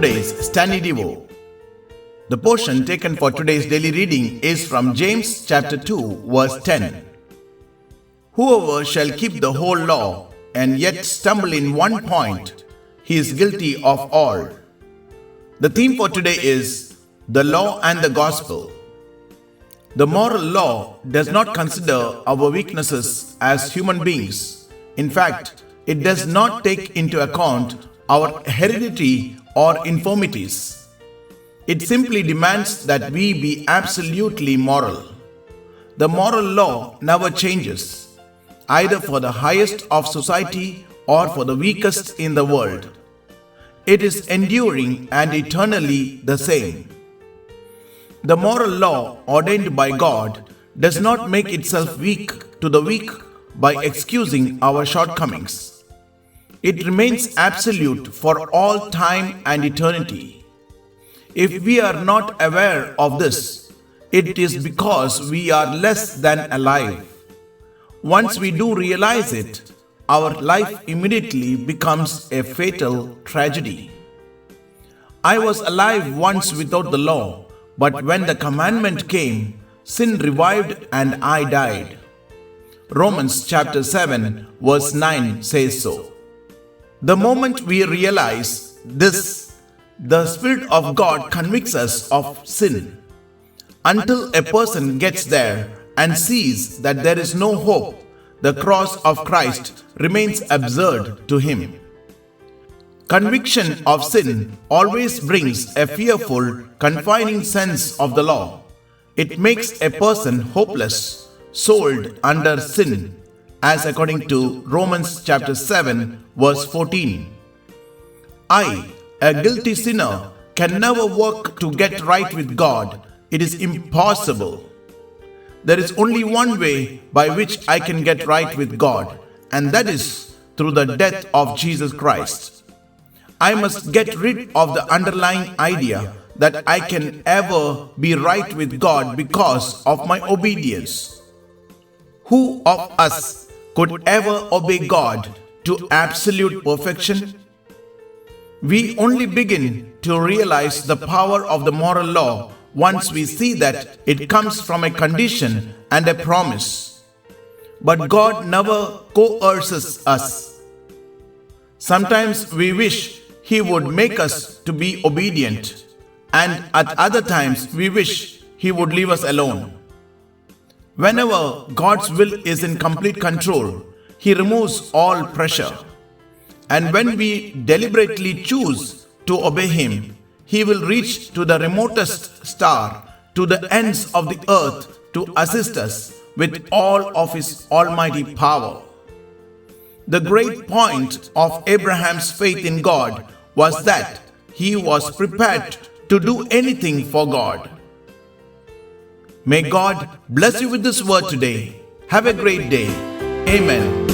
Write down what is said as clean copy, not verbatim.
today's StannieDevo. The portion taken for today's daily reading is from James chapter 2 verse 10. Whoever shall keep the whole law and yet stumble in one point, he is guilty of all. The theme for today is the law and the gospel. The moral law does not consider our weaknesses as human beings. In fact, it does not take into account our heredity or infirmities. It simply demands that we be absolutely moral. The moral law never changes, either for the highest of society or for the weakest in the world. It is enduring and eternally the same. The moral law ordained by God does not make itself weak to the weak by excusing our shortcomings. It remains absolute for all time and eternity. If we are not aware of this, it is because we are less than alive. Once we do realize it, our life immediately becomes a fatal tragedy. I was alive once without the law, but when the commandment came, sin revived and I died. Romans chapter 7 verse 9 says so. The moment we realize this, the Spirit of God convicts us of sin. Until a person gets there and sees that there is no hope, the cross of Christ remains absurd to him. Conviction of sin always brings a fearful, confining sense of the law. It makes a person hopeless, sold under sin, as according to Romans chapter 7 verse 14. I, a guilty sinner, can never work to get right with God. It is impossible. There is only one way by which I can get right with God, and that is through the death of Jesus Christ. I must get rid of the underlying idea that I can ever be right with God because of my obedience. Who of us could ever obey God to absolute perfection? We only begin to realize the power of the moral law once we see that it comes from a condition and a promise. But God never coerces us. Sometimes we wish He would make us to be obedient, and at other times we wish He would leave us alone. Whenever God's will is in complete control, He removes all pressure. And when we deliberately choose to obey Him, He will reach to the remotest star, to the ends of the earth, to assist us with all of His almighty power. The great point of Abraham's faith in God was that he was prepared to do anything for God. May God bless you with this word today. Have a great day. Amen.